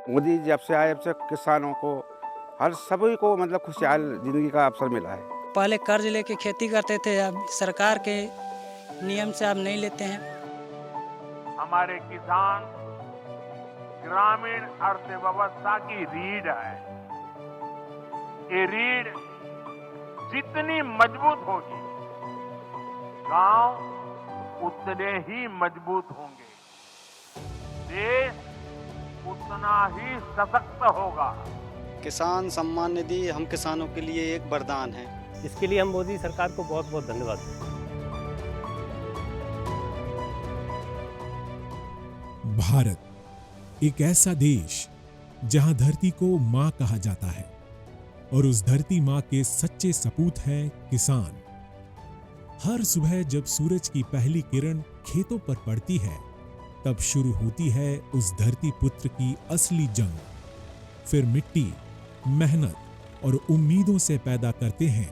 मोदी जब से आए, जब से किसानों को, हर सभी को मतलब खुशहाल ज़िंदगी का अवसर मिला है। पहले कर्ज लेके खेती करते थे, अब सरकार के नियम से अब नहीं लेते हैं। हमारे किसान ग्रामीण अर्थव्यवस्था की रीढ़ है। ये रीढ़ जितनी मजबूत होगी, गांव उतने ही मजबूत होंगे, देश उतना ही सशक्त होगा। किसान सम्मान निधि हम किसानों के लिए एक वरदान है। इसके लिए हम मोदी सरकार को बहुत बहुत धन्यवाद देते हैं। भारत एक ऐसा देश जहां धरती को मां कहा जाता है और उस धरती मां के सच्चे सपूत हैं किसान। हर सुबह जब सूरज की पहली किरण खेतों पर पड़ती है, तब शुरू होती है उस धरती पुत्र की असली जंग। फिर मिट्टी, मेहनत और उम्मीदों से पैदा करते हैं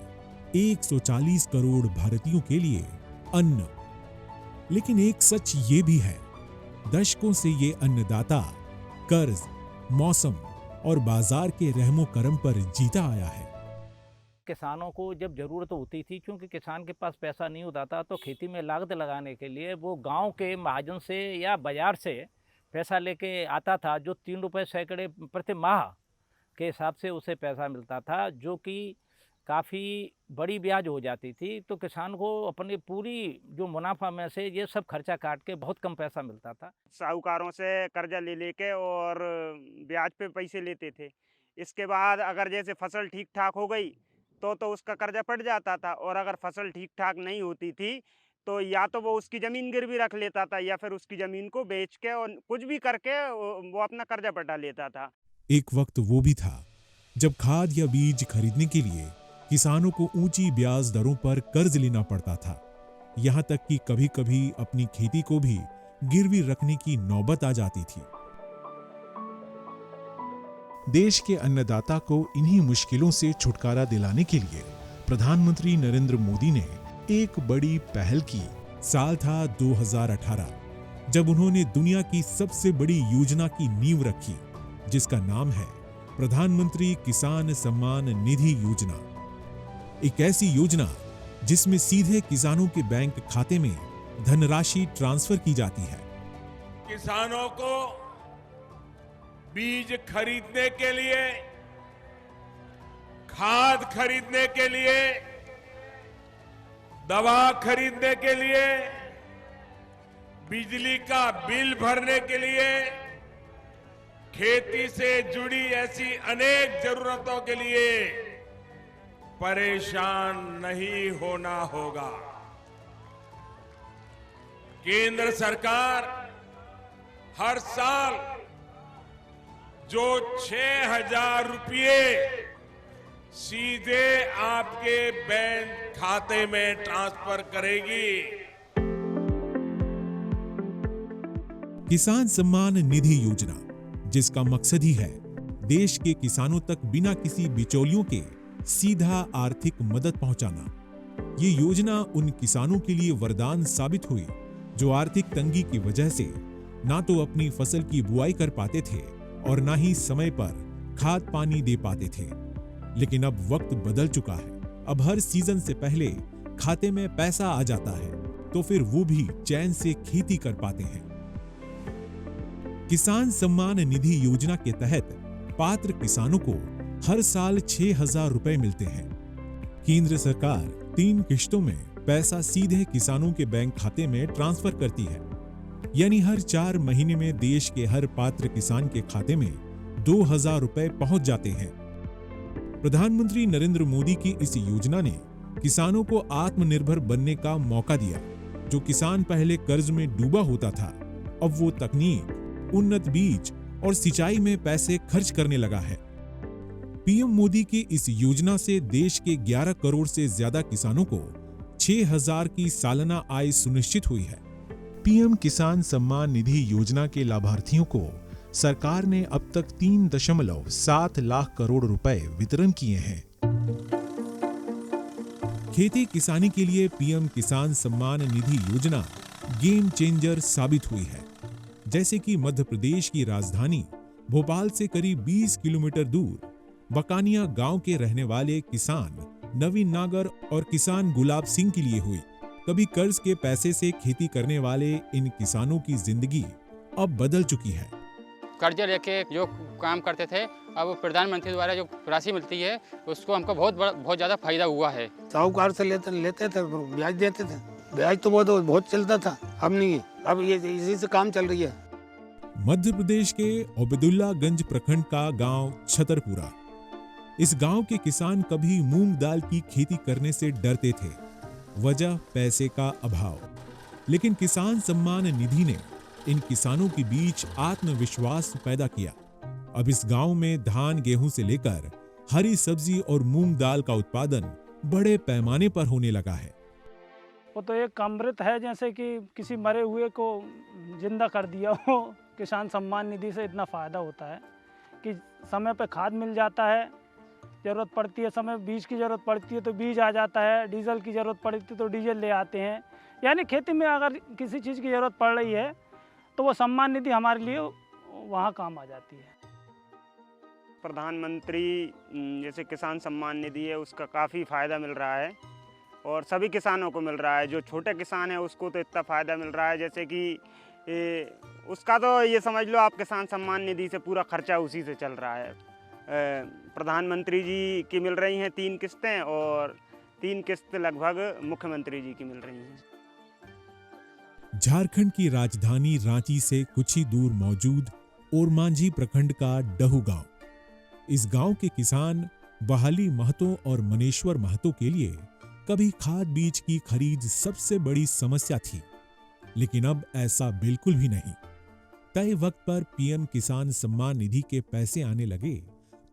140 करोड़ भारतीयों के लिए अन्न। लेकिन एक सच ये भी है, दशकों से ये अन्नदाता कर्ज, मौसम और बाजार के रहमो करम पर जीता आया है। किसानों को जब ज़रूरत होती थी, क्योंकि किसान के पास पैसा नहीं होता था, तो खेती में लागत लगाने के लिए वो गांव के महाजन से या बाजार से पैसा लेके आता था, जो 3 रुपये सैकड़े प्रति माह के हिसाब से उसे पैसा मिलता था, जो कि काफ़ी बड़ी ब्याज हो जाती थी। तो किसान को अपनी पूरी जो मुनाफा में से ये सब खर्चा काट के बहुत कम पैसा मिलता था। साहूकारों से कर्जा ले लेके और ब्याज पे पैसे लेते थे। इसके बाद अगर जैसे फसल ठीक ठाक हो गई तो उसका कर्जा पड़ जाता था, और अगर फसल ठीक ठाक नहीं होती थी तो या तो वो उसकी ज़मीन गिरवी रख लेता था या फिर उसकी ज़मीन को बेच के और कुछ भी करके वो अपना कर्जा पटा लेता था। एक वक्त वो भी था जब खाद या बीज खरीदने के लिए किसानों को ऊंची ब्याज दरों पर कर्ज लेना पड़ता था। यहां तक कि कभी-कभी अपनी खेती को भी गिरवी रखने की नौबत आ जाती थी। देश के अन्नदाता को इन्हीं मुश्किलों से छुटकारा दिलाने के लिए प्रधानमंत्री नरेंद्र मोदी ने एक बड़ी पहल की। साल था 2018, जब उन्होंने दुनिया की सबसे बड़ी योजना की नींव रखी, जिसका नाम है प्रधानमंत्री किसान सम्मान निधि योजना। एक ऐसी योजना जिसमें सीधे किसानों के बैंक खाते में धनराशि ट्रांसफर की जाती है। किसानों को बीज खरीदने के लिए, खाद खरीदने के लिए, दवा खरीदने के लिए, बिजली का बिल भरने के लिए, खेती से जुड़ी ऐसी अनेक जरूरतों के लिए परेशान नहीं होना होगा। केंद्र सरकार हर साल जो 6,000 रुपये सीधे आपके बैंक खाते में ट्रांसफर करेगी। किसान सम्मान निधि योजना, जिसका मकसद ही है देश के किसानों तक बिना किसी बिचौलियों के सीधा आर्थिक मदद पहुंचाना। ये योजना उन किसानों के लिए वरदान साबित हुई जो आर्थिक तंगी की वजह से ना तो अपनी फसल की बुआई कर पाते थे और ना ही समय पर खाद पानी दे पाते थे। लेकिन अब वक्त बदल चुका है। अब हर सीजन से पहले खाते में पैसा आ जाता है, तो फिर वो भी चैन से खेती कर पाते हैं। किसान सम्मान निधि योजना के तहत पात्र किसानों को हर साल 6,000 रुपए मिलते हैं। केंद्र सरकार 3 किश्तों में पैसा सीधे किसानों के बैंक खाते में ट्रांसफर करती है, यानी हर 4 महीने में देश के हर पात्र किसान के खाते में 2,000 रुपए पहुंच जाते हैं। प्रधानमंत्री नरेंद्र मोदी की इस योजना ने किसानों को आत्मनिर्भर बनने का मौका दिया। जो किसान पहले कर्ज में डूबा होता था, अब वो तकनीक, उन्नत बीज और सिंचाई में पैसे खर्च करने लगा है। पीएम मोदी की इस योजना से देश के 11 करोड़ से ज्यादा किसानों को 6,000 की सालाना आय सुनिश्चित हुई है। पीएम किसान सम्मान निधि योजना के लाभार्थियों को सरकार ने अब तक 3.7 लाख करोड़ रुपए वितरण किए हैं। खेती किसानी के लिए पीएम किसान सम्मान निधि योजना गेम चेंजर साबित हुई है। जैसे कि मध्य प्रदेश की राजधानी भोपाल से करीब 20 किलोमीटर दूर बकानिया गांव के रहने वाले किसान नवीन नागर और किसान गुलाब सिंह के लिए हुई। कभी कर्ज के पैसे से खेती करने वाले इन किसानों की जिंदगी अब बदल चुकी है। कर्जा लेके जो काम करते थे, अब प्रधानमंत्री द्वारा जो राशि मिलती है उसको हमको बहुत ज़्यादा फायदा हुआ है। साहूकार से लेते थे, ब्याज देते थे। ब्याज तो बहुत चलता था, अब नहीं, अब ये इसी से काम चल रही है। मध्य प्रदेश के ओबेदुल्लागंज प्रखंड का गांव छतरपुरा। इस गांव के किसान कभी मूंग दाल की खेती करने से डरते थे, वजह पैसे का अभाव। लेकिन किसान सम्मान निधि ने इन किसानों के बीच आत्मविश्वास पैदा किया। अब इस गांव में धान गेहूं से लेकर हरी सब्जी और मूंग दाल का उत्पादन बड़े पैमाने पर होने लगा है। वो तो एक अमृत है, जैसे कि किसी मरे हुए को जिंदा कर दिया हो। किसान सम्मान निधि से इतना फ़ायदा होता है कि समय पे खाद मिल जाता है, ज़रूरत पड़ती है समय बीज की ज़रूरत पड़ती है तो बीज आ जाता है, डीजल की ज़रूरत पड़ती है तो डीजल ले आते हैं। यानी खेती में अगर किसी चीज़ की ज़रूरत पड़ रही है तो वो सम्मान निधि हमारे लिए वहाँ काम आ जाती है। प्रधानमंत्री जैसे किसान सम्मान निधि है उसका काफ़ी फ़ायदा मिल रहा है और सभी किसानों को मिल रहा है। जो छोटे किसान है उसको तो इतना फ़ायदा मिल रहा है जैसे कि उसका तो ये समझ लो आप किसान सम्मान निधि से पूरा खर्चा उसी से चल रहा है। प्रधानमंत्री जी की मिल रही हैं 3 किस्तें और 3 किस्त लगभग मुख्यमंत्री जी की मिल रही हैं। झारखंड की राजधानी रांची से कुछ ही दूर मौजूद ओरमांझी प्रखंड का डहू गांव। इस गांव के किसान बहाली महतो और मनेश्वर महतो के लिए कभी खाद बीज की खरीद सबसे बड़ी समस्या थी, लेकिन अब ऐसा बिल्कुल भी नहीं। तय वक्त पर पीएम किसान सम्मान निधि के पैसे आने लगे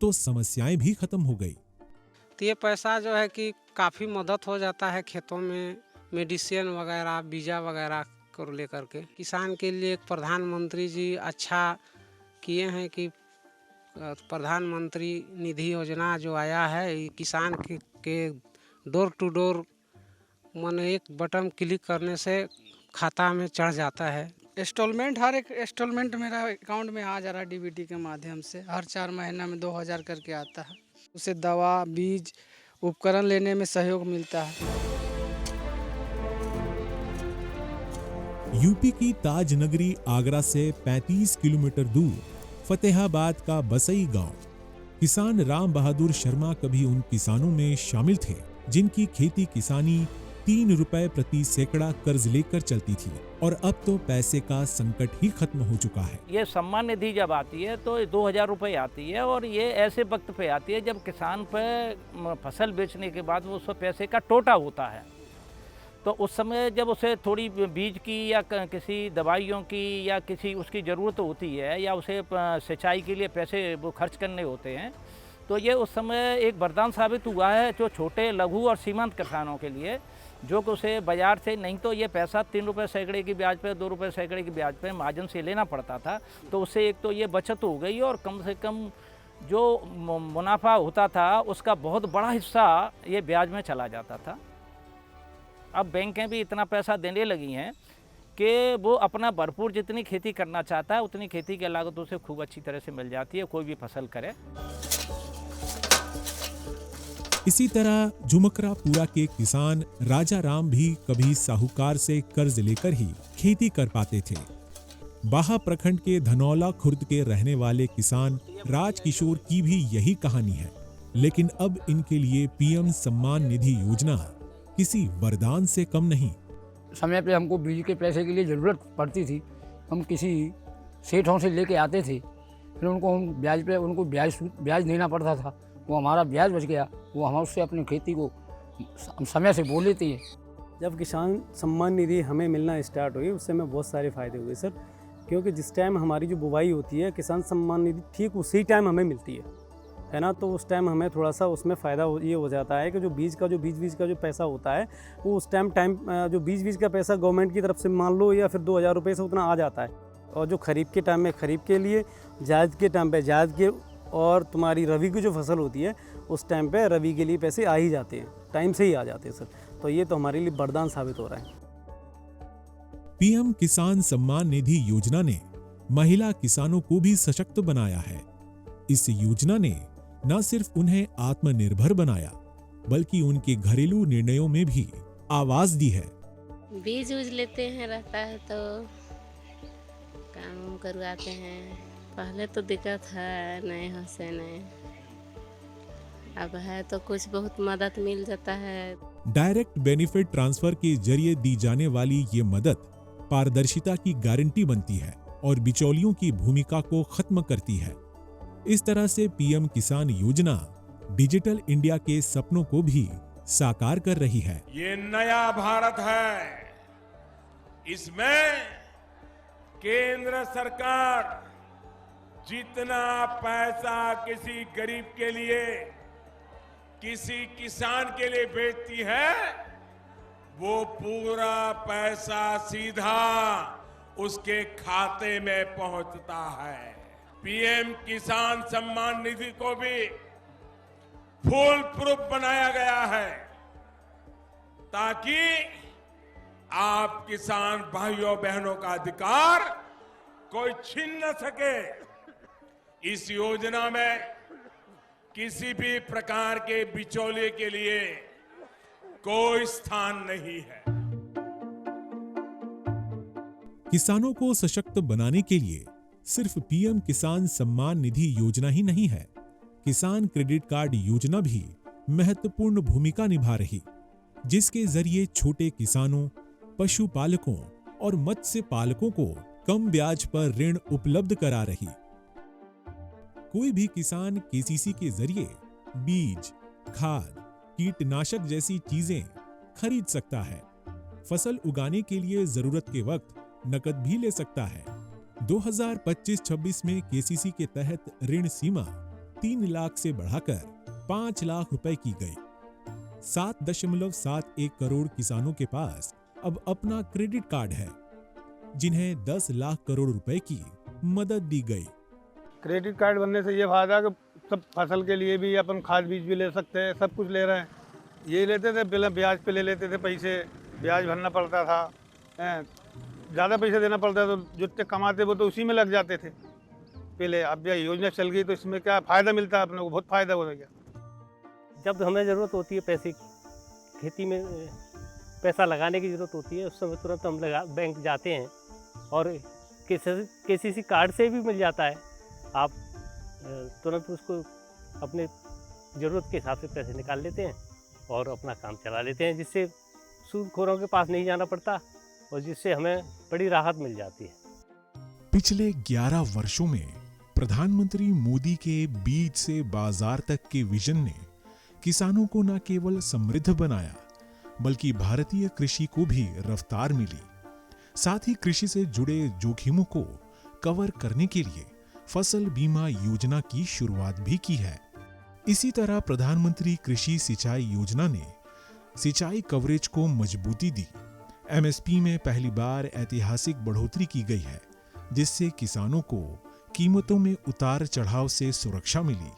तो समस्याएं भी खत्म हो गई। तो ये पैसा जो है कि काफ़ी मदद हो जाता है खेतों में, मेडिसिन वगैरह बीजा वगैरह को लेकर के। किसान के लिए प्रधानमंत्री जी अच्छा किए हैं कि प्रधानमंत्री निधि योजना जो आया है, किसान के डोर टू डोर माने एक बटन क्लिक करने से खाता में चढ़ जाता है। इंस्टॉलमेंट हर एक इंस्टॉलमेंट मेरा अकाउंट में आ जा रहा है डीबीटी के माध्यम से। हर 4 महीना में 2000 करके आता है। उसे दवा बीज उपकरण लेने में सहयोग मिलता है। यूपी की ताज नगरी आगरा से 35 किलोमीटर दूर फतेहाबाद का बसई गांव। किसान राम बहादुर शर्मा कभी उन किसानों में शामिल थे जिनकी खेती किसानी 3 रुपए प्रति सैकड़ा कर्ज लेकर चलती थी, और अब तो पैसे का संकट ही खत्म हो चुका है। ये सम्मान निधि जब आती है तो 2000 रुपये आती है, और ये ऐसे वक्त पे आती है जब किसान पे फसल बेचने के बाद वो उस पैसे का टोटा होता है। तो उस समय जब उसे थोड़ी बीज की या किसी दवाइयों की या किसी उसकी ज़रूरत होती है या उसे सिंचाई के लिए पैसे वो खर्च करने होते हैं, तो ये उस समय एक वरदान साबित हुआ है जो छोटे लघु और सीमांत किसानों के लिए, जो कि उसे बाज़ार से नहीं तो ये पैसा 3 रुपये सैकड़े की ब्याज पे 2 रुपये सैकड़े की ब्याज पे महाजन से लेना पड़ता था। तो उससे एक तो ये बचत हो गई और कम से कम जो मुनाफा होता था उसका बहुत बड़ा हिस्सा ये ब्याज में चला जाता था। अब बैंकें भी इतना पैसा देने लगी हैं कि वो अपना भरपूर जितनी खेती करना चाहता है उतनी खेती की लागत उसे खूब अच्छी तरह से मिल जाती है, कोई भी फसल करे। इसी तरह झुमकरापुरा के किसान राजा राम भी कभी साहूकार से कर्ज लेकर ही खेती कर पाते थे। बाहा प्रखंड के धनौला खुर्द के रहने वाले किसान राजकिशोर की भी यही कहानी है, लेकिन अब इनके लिए पीएम सम्मान निधि योजना किसी वरदान से कम नहीं। समय पे हमको बीज के पैसे के लिए ज़रूरत पड़ती थी, हम किसी सेठों से लेके आते थे, फिर उनको हम ब्याज पे उनको ब्याज देना पड़ता था। वो हमारा ब्याज बच गया, वो हम उससे अपनी खेती को समय से बोल लेती है। जब किसान सम्मान निधि हमें मिलना स्टार्ट हुई उससे हमें बहुत सारे फ़ायदे हुए सर, क्योंकि जिस टाइम हमारी जो बुवाई होती है किसान सम्मान निधि ठीक उसी टाइम हमें मिलती है ना, तो उस टाइम हमें थोड़ा सा उसमें फ़ायदा ये हो जाता है कि जो बीज का जो पैसा होता है वो उस टाइम जो बीज का पैसा गवर्नमेंट की तरफ से मान लो या फिर 2000 रुपये से उतना आ जाता है, और जो खरीफ के टाइम में खरीफ के लिए, जायद के टाइम पे जायद के, और तुम्हारी रबी की जो फसल होती है उस टाइम पे रबी के लिए पैसे आ ही जाते हैं, टाइम से ही आ जाते हैं सर। तो ये तो हमारे लिए वरदान साबित हो रहा है। पीएम किसान सम्मान निधि योजना ने महिला किसानों को भी सशक्त बनाया है। इस योजना ने न सिर्फ उन्हें आत्मनिर्भर बनाया, बल्कि उनके घरेलू निर्णयों में भी आवाज दी है। बीज उज लेते हैं, रहता है तो काम करवाते हैं। पहले तो दिक्कत है, नहीं हो से नहीं, अब है तो कुछ बहुत मदद मिल जाता है। डायरेक्ट बेनिफिट ट्रांसफर के जरिए दी जाने वाली ये मदद पारदर्शिता की गारंटी बनती है और बिचौलियों की भूमिका को खत्म करती है। इस तरह से पीएम किसान योजना डिजिटल इंडिया के सपनों को भी साकार कर रही है। ये नया भारत है, इसमें केंद्र सरकार जितना पैसा किसी गरीब के लिए, किसी किसान के लिए भेजती है, वो पूरा पैसा सीधा उसके खाते में पहुंचता है। पीएम किसान सम्मान निधि को भी फुल प्रूफ बनाया गया है ताकि आप किसान भाइयों बहनों का अधिकार कोई छीन न सके। इस योजना में किसी भी प्रकार के बिचौलिए के लिए कोई स्थान नहीं है। किसानों को सशक्त बनाने के लिए सिर्फ पीएम किसान सम्मान निधि योजना ही नहीं है, किसान क्रेडिट कार्ड योजना भी महत्वपूर्ण भूमिका निभा रही, जिसके जरिए छोटे किसानों, पशुपालकों और मत्स्य पालकों को कम ब्याज पर ऋण उपलब्ध करा रही। कोई भी किसान केसीसी के जरिए बीज, खाद, कीटनाशक जैसी चीजें खरीद सकता है। फसल उगाने के लिए जरूरत के वक्त नकद भी ले सकता है। 2025-26 में केसीसी के तहत ऋण सीमा 3 लाख से बढ़ाकर 5 लाख रुपए की गई। 7.71 करोड़ किसानों के पास अब अपना क्रेडिट कार्ड है, जिन्हें 10 लाख करोड़ रुपए की मदद दी गई। क्रेडिट कार्ड बनने से ये फायदा कि सब फसल के लिए भी अपन खाद बीज भी ले सकते हैं, सब कुछ ले रहे हैं। ये लेते थे पहले, ब्याज पे ले लेते थे पैसे, ब्याज भरना पड़ता था, ज़्यादा पैसे देना पड़ता था, तो जितने कमाते वो तो उसी में लग जाते थे पहले। अब यह योजना चल गई तो इसमें क्या फ़ायदा मिलता है, अपने को बहुत फ़ायदा हो गया। जब हमें ज़रूरत होती है पैसे की, खेती में पैसा लगाने की ज़रूरत होती है, उस समय तुरंत हम बैंक जाते हैं और केसीसी कार्ड से भी मिल जाता है। आप तुरंत उसको अपने ज़रूरत के हिसाब से पैसे निकाल लेते हैं और अपना काम चला लेते हैं, जिससे सूदखोरों के पास नहीं जाना पड़ता और जिससे हमें बड़ी राहत मिल जाती है। पिछले 11 वर्षों में प्रधानमंत्री मोदी के बीज से बाजार तक के विजन ने किसानों को न केवल समृद्ध बनाया, बल्कि भारतीय कृषि को भी रफ्तार मिली। साथ ही कृषि से जुड़े जोखिमों को कवर करने के लिए फसल बीमा योजना की शुरुआत भी की है। इसी तरह प्रधानमंत्री कृषि सिंचाई योजना ने सिंचाई कवरेज को मजबूती दी। एमएसपी में पहली बार ऐतिहासिक बढ़ोतरी की गई है, जिससे किसानों को कीमतों में उतार चढ़ाव से सुरक्षा मिली।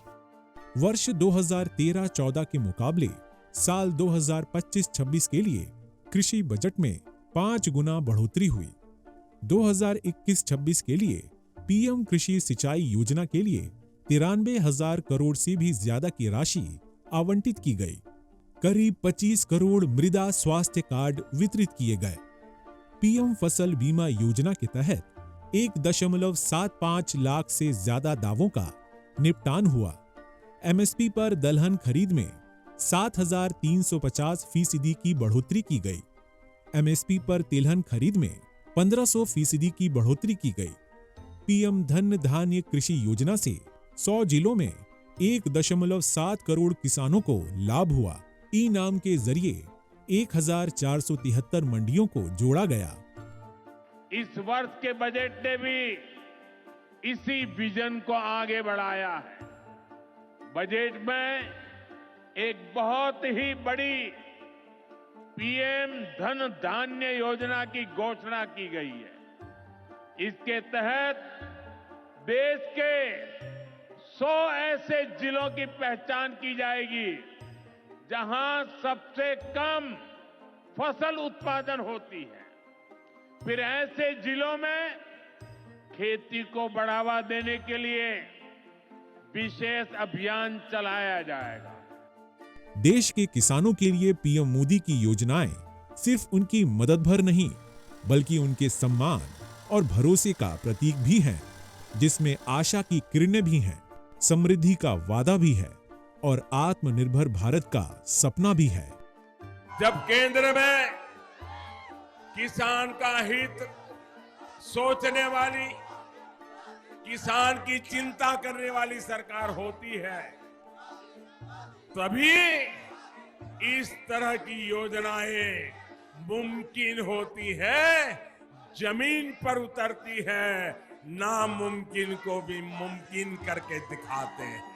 वर्ष 2013-14 के मुकाबले साल 2025-26 के लिए कृषि बजट में 5 गुना बढ़ोतरी हुई। 2021-26 के लिए पीएम कृषि सिंचाई योजना के लिए 93,000 करोड़ से भी ज्यादा की राशि आवंटित की गई। करीब 25 करोड़ मृदा स्वास्थ्य कार्ड वितरित किए गए। पीएम फसल बीमा योजना के तहत 1.75 लाख से ज्यादा दावों का निपटान हुआ। एमएसपी पर दलहन खरीद में 7,350% की बढ़ोतरी की गई। एमएसपी पर तिलहन खरीद में 1,500% की बढ़ोतरी की गई। पीएम धन धान्य कृषि योजना से 100 जिलों में 1.7 करोड़ किसानों को लाभ हुआ। ई नाम के जरिए 1,473 मंडियों को जोड़ा गया। इस वर्ष के बजट ने भी इसी विजन को आगे बढ़ाया है। बजट में एक बहुत ही बड़ी पीएम धन धान्य योजना की घोषणा की गई है। इसके तहत देश के 100 ऐसे जिलों की पहचान की जाएगी जहां सबसे कम फसल उत्पादन होती है। फिर ऐसे जिलों में खेती को बढ़ावा देने के लिए विशेष अभियान चलाया जाएगा। देश के किसानों के लिए पीएम मोदी की योजनाएं सिर्फ उनकी मदद भर नहीं, बल्कि उनके सम्मान और भरोसे का प्रतीक भी हैं, जिसमें आशा की किरणें भी हैं, समृद्धि का वादा भी है और आत्मनिर्भर भारत का सपना भी है। जब केंद्र में किसान का हित सोचने वाली, किसान की चिंता करने वाली सरकार होती है, तभी इस तरह की योजनाएं मुमकिन होती है, जमीन पर उतरती है, नामुमकिन को भी मुमकिन करके दिखाते हैं।